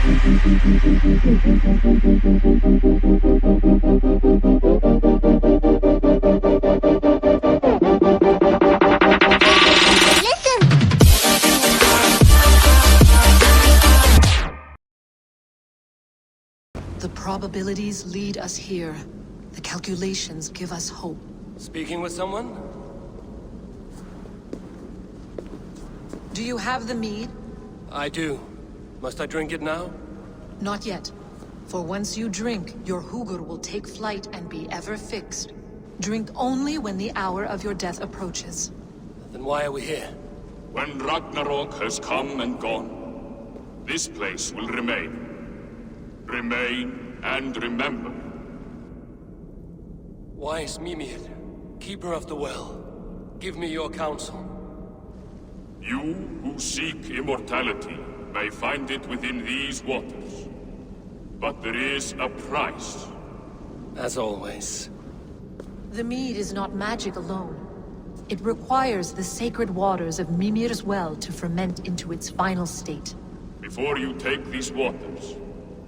The probabilities lead us here. The calculations give us hope. Speaking with someone? Do you have the mead? I do. Must I drink it now? Not yet. For once you drink, your Hugur will take flight and be ever fixed. Drink only when the hour of your death approaches. Then why are we here? When Ragnarok has come and gone, this place will remain. Remain and remember. Wise Mimir, keeper of the well, give me your counsel. You who seek immortality may find it within these waters. But there is a price. As always. The mead is not magic alone. It requires the sacred waters of Mimir's well to ferment into its final state. Before you take these waters,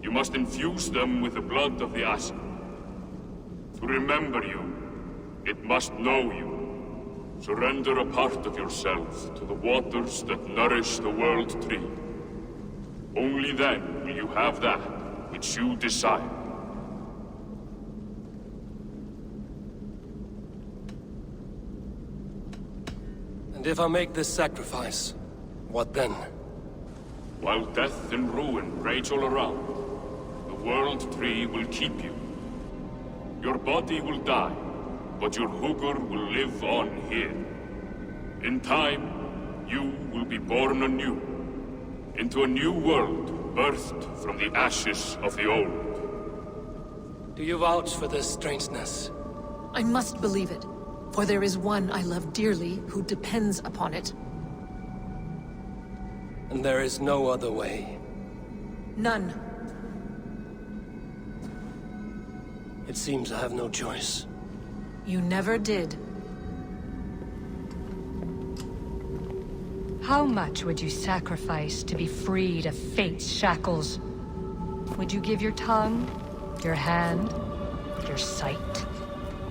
you must infuse them with the blood of the Ashen. To remember you, it must know you. Surrender a part of yourself to the waters that nourish the World Tree. Only then will you have that which you desire. And if I make this sacrifice, what then? While death and ruin rage all around, the World Tree will keep you. Your body will die, but your Hugur will live on here. In time, you will be born anew, into a new world birthed from the ashes of the old. Do you vouch for this strangeness? I must believe it, for there is one I love dearly who depends upon it. And there is no other way. None. It seems I have no choice. You never did. How much would you sacrifice to be freed of fate's shackles? Would you give your tongue, your hand, your sight?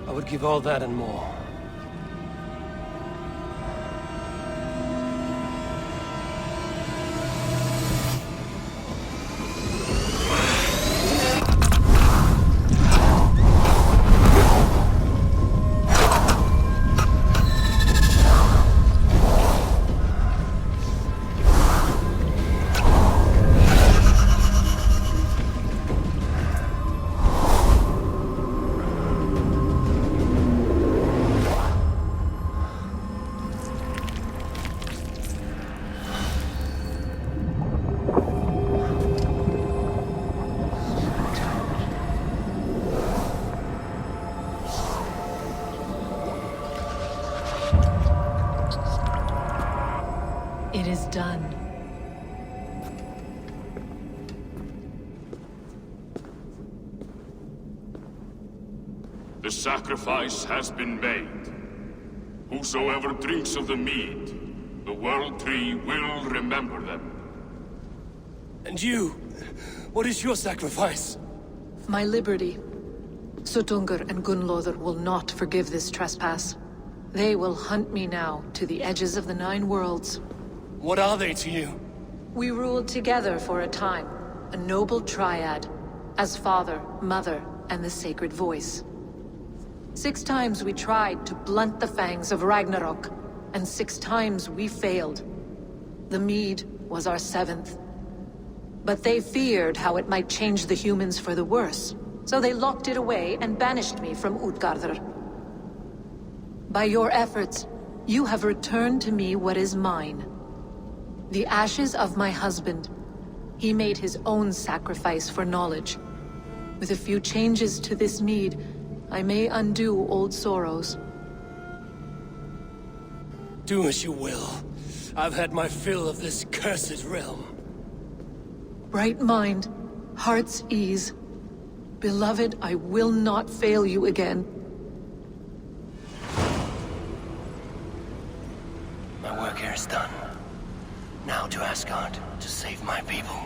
I would give all that and more. It is done. The sacrifice has been made. Whosoever drinks of the mead, the World Tree will remember them. And you? What is your sacrifice? My liberty. Sutungur and Gunlother will not forgive this trespass. They will hunt me now to the edges of the Nine Worlds. What are they to you? We ruled together for a time, a noble triad, as father, mother, and the sacred voice. 6 times we tried to blunt the fangs of Ragnarok, and 6 times we failed. The mead was our 7th. But they feared how it might change the humans for the worse, so they locked it away and banished me from Utgardr. By your efforts, you have returned to me what is mine. The ashes of my husband. He made his own sacrifice for knowledge. With a few changes to this mead, I may undo old sorrows. Do as you will. I've had my fill of this cursed realm. Bright mind, heart's ease. Beloved, I will not fail you again. My work here is done. Now to Asgard to save my people.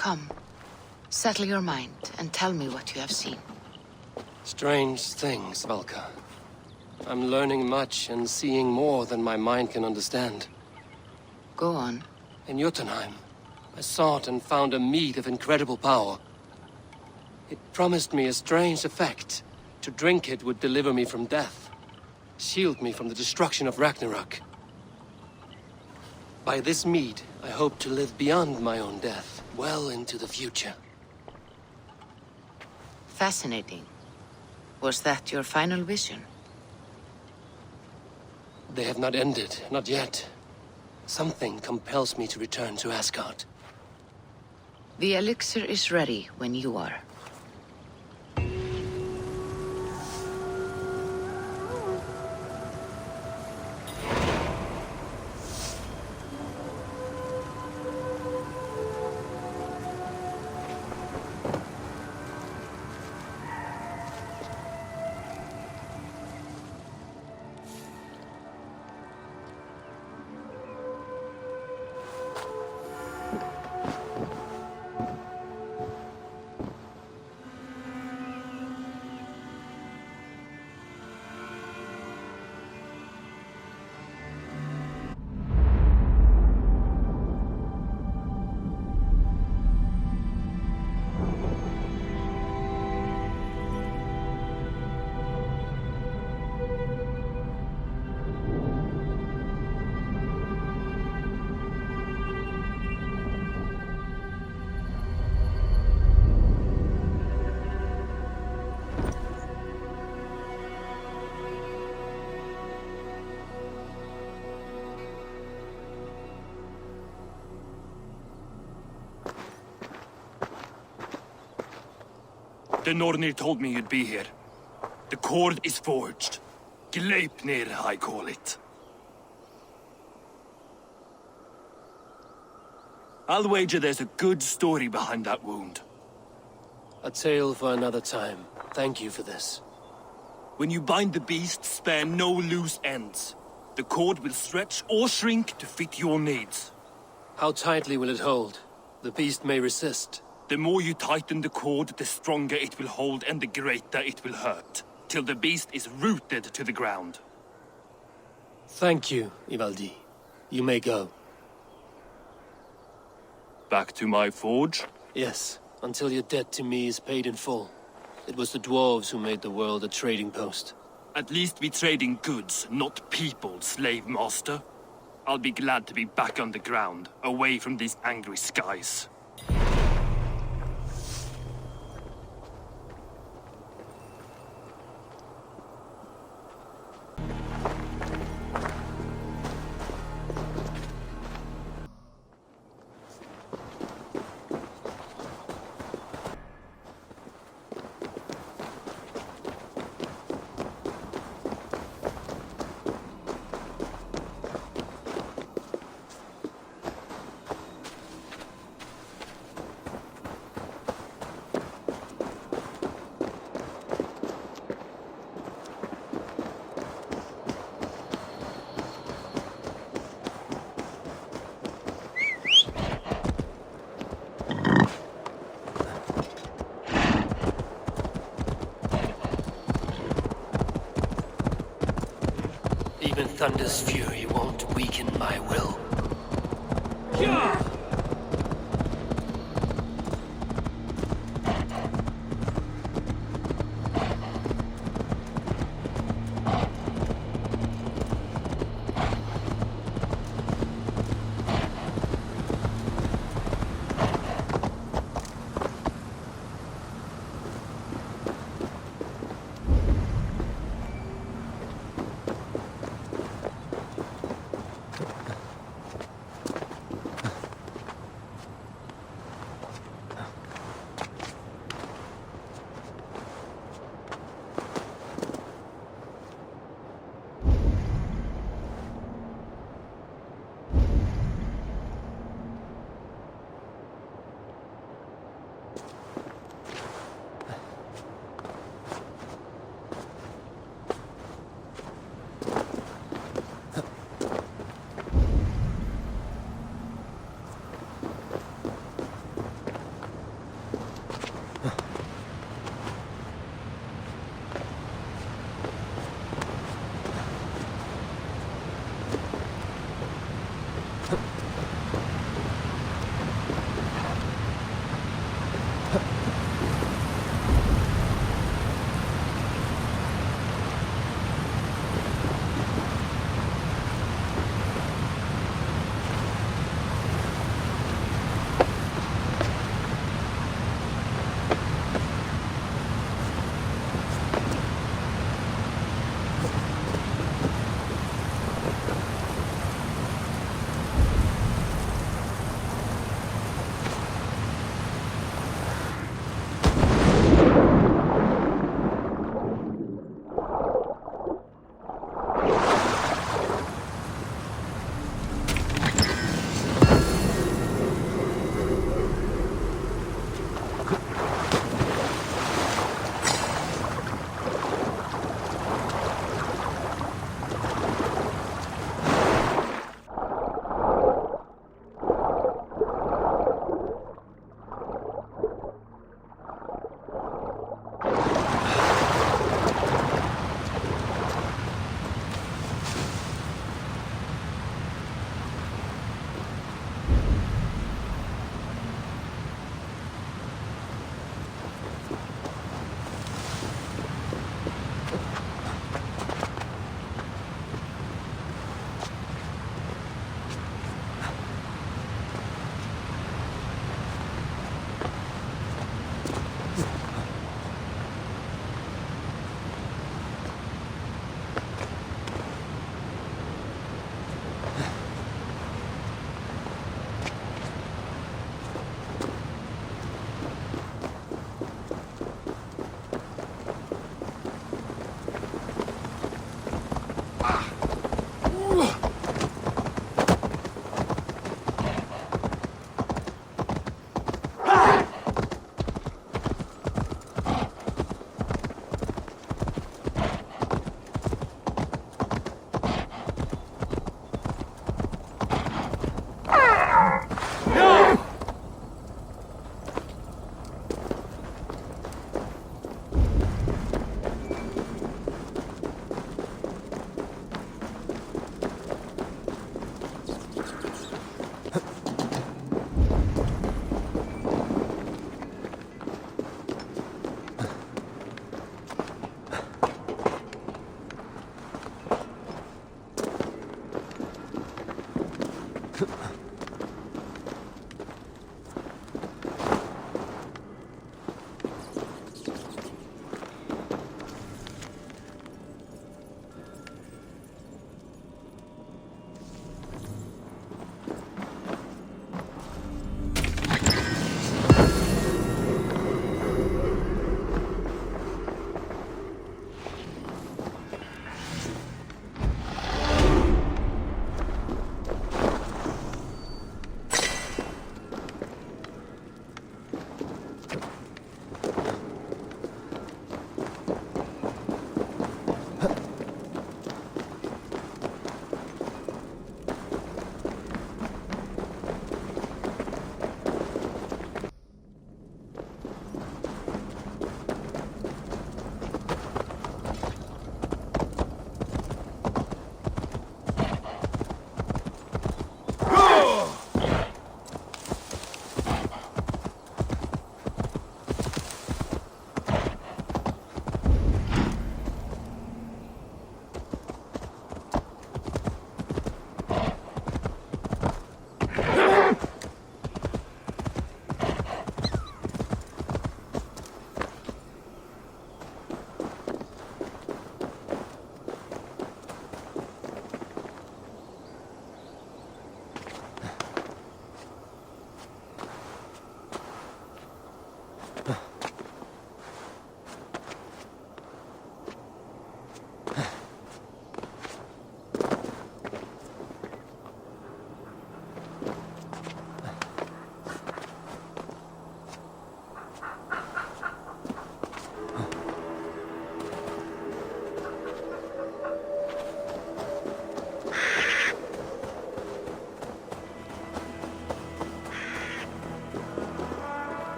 Come, settle your mind and tell me what you have seen. Strange things, Valka. I'm learning much and seeing more than my mind can understand. Go on. In Jotunheim, I sought and found a mead of incredible power. It promised me a strange effect. To drink it would deliver me from death, shield me from the destruction of Ragnarok. By this mead, I hope to live beyond my own death, well into the future. Fascinating. Was that your final vision? They have not ended, not yet. Something compels me to return to Asgard. The elixir is ready when you are. The Nornir told me you'd be here. The cord is forged. Gleipnir, I call it. I'll wager there's a good story behind that wound. A tale for another time. Thank you for this. When you bind the beast, spare no loose ends. The cord will stretch or shrink to fit your needs. How tightly will it hold? The beast may resist. The more you tighten the cord, the stronger it will hold and the greater it will hurt, till the beast is rooted to the ground. Thank you, Ivaldi. You may go. Back to my forge? Yes, until your debt to me is paid in full. It was the dwarves who made the world a trading post. At least we trade in goods, not people, slave master. I'll be glad to be back on the ground, away from these angry skies. Even Thunder's fury won't weaken my will.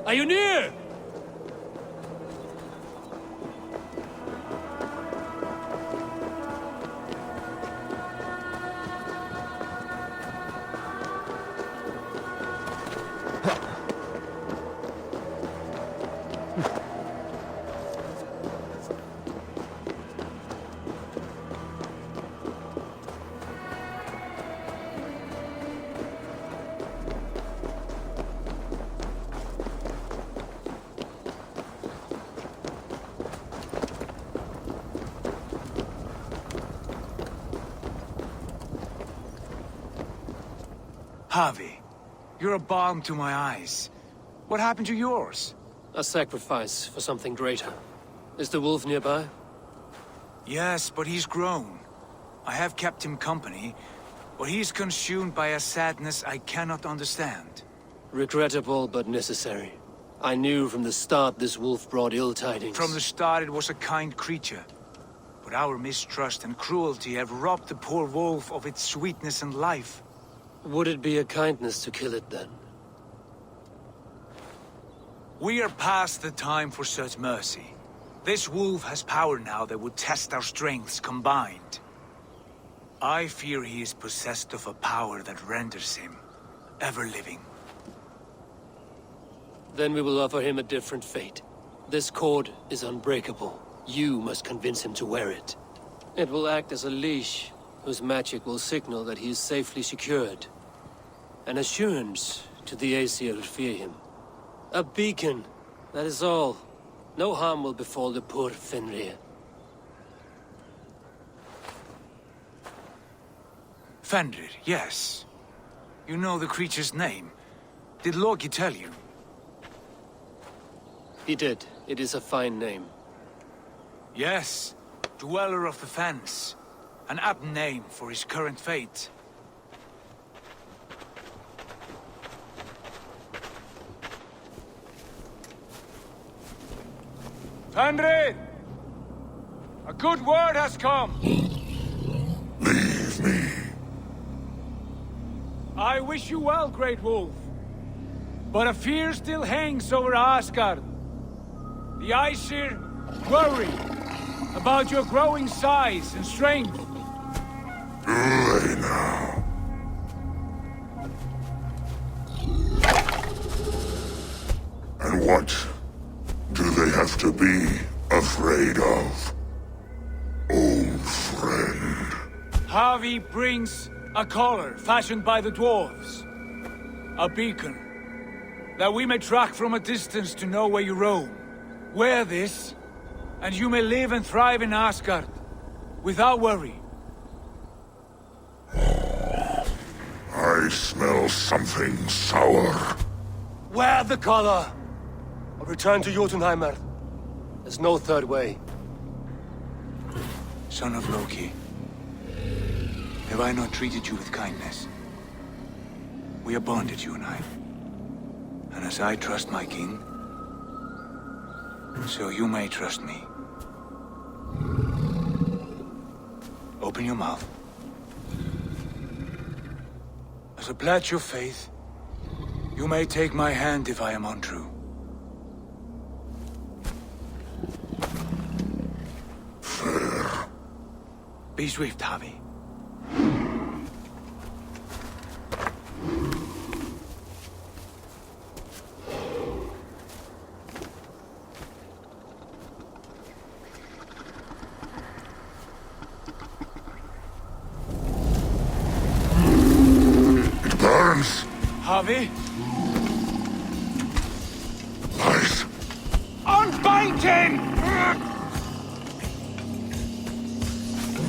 Are you near? Javi, you're a balm to my eyes. What happened to yours? A sacrifice for something greater. Is the wolf nearby? Yes, but he's grown. I have kept him company, but he's consumed by a sadness I cannot understand. Regrettable, but necessary. I knew from the start this wolf brought ill tidings. From the start it was a kind creature. But our mistrust and cruelty have robbed the poor wolf of its sweetness and life. Would it be a kindness to kill it, then? We are past the time for such mercy. This wolf has power now that would test our strengths combined. I fear he is possessed of a power that renders him ever-living. Then we will offer him a different fate. This cord is unbreakable. You must convince him to wear it. It will act as a leash, whose magic will signal that he is safely secured. An assurance to the Aesir who fear him. A beacon, that is all. No harm will befall the poor Fenrir. Fenrir, yes. You know the creature's name. Did Loki tell you? He did. It is a fine name. Yes. Dweller of the Fens. An apt name for his current fate. Fenrir! A good word has come! Leave me. I wish you well, Great Wolf. But a fear still hangs over Asgard. The Aesir worry about your growing size and strength. Do they now? And what do they have to be afraid of? Old friend. Javi brings a collar fashioned by the dwarves. A beacon. That we may track from a distance to know where you roam. Wear this, and you may live and thrive in Asgard, without worry. I smell something sour. Wear the collar! Or return to Jotunheimer. There's no third way. Son of Loki, have I not treated you with kindness? We are bonded, you and I. And as I trust my king, so you may trust me. Open your mouth. As a pledge of faith, you may take my hand if I am untrue. Fair. Be swift, Javi. It burns. Javi? Nice. Unbind him!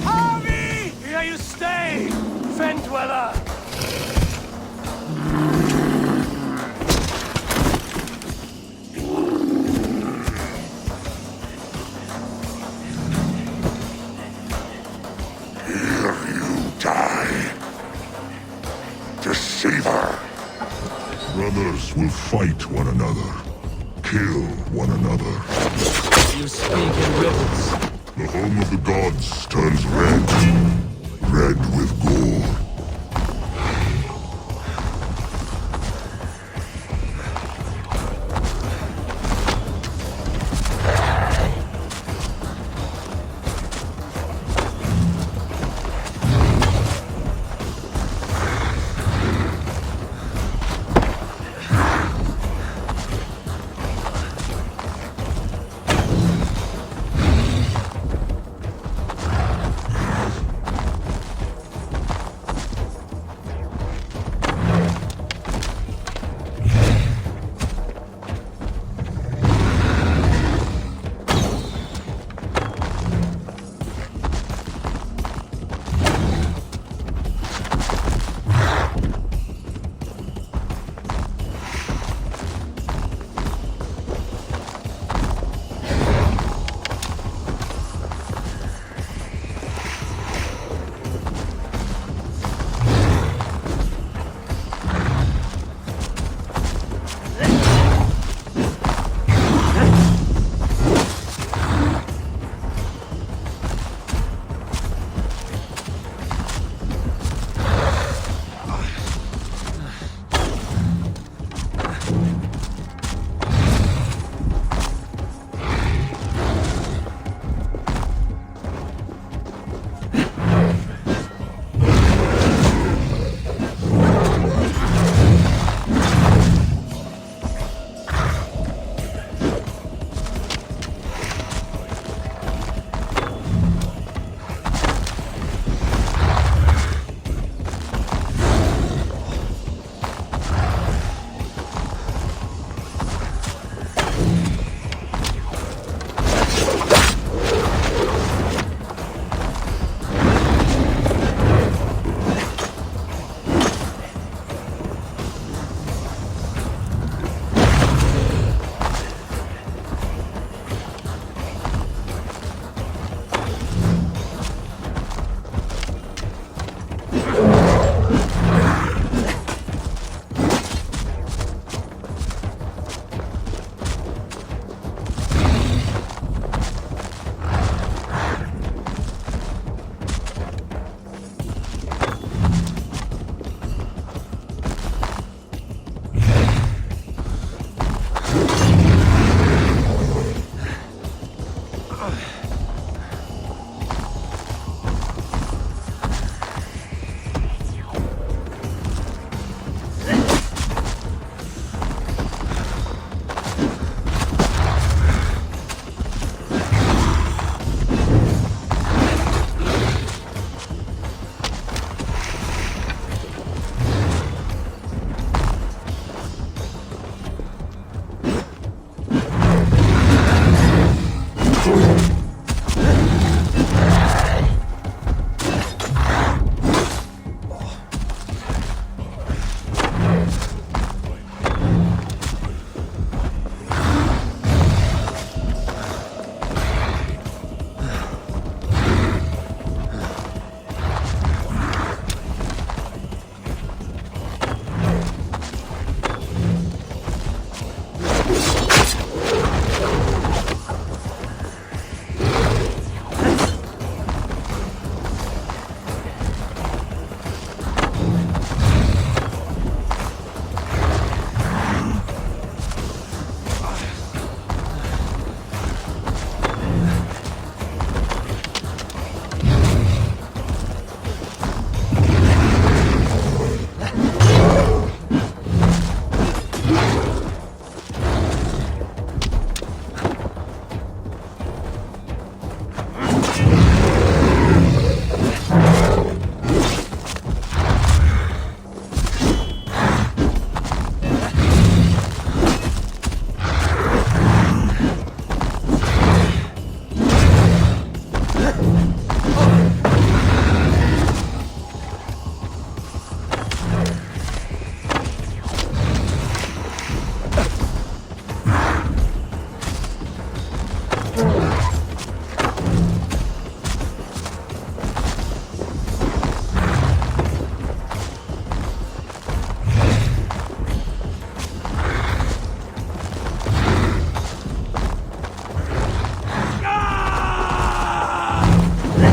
Javi! Here you stay, Fen Dweller! Here you die. Deceiver. Brothers will fight one another. Kill one another. You speak in riddles. The home of the gods turns red. Red with gore.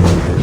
Valhalla.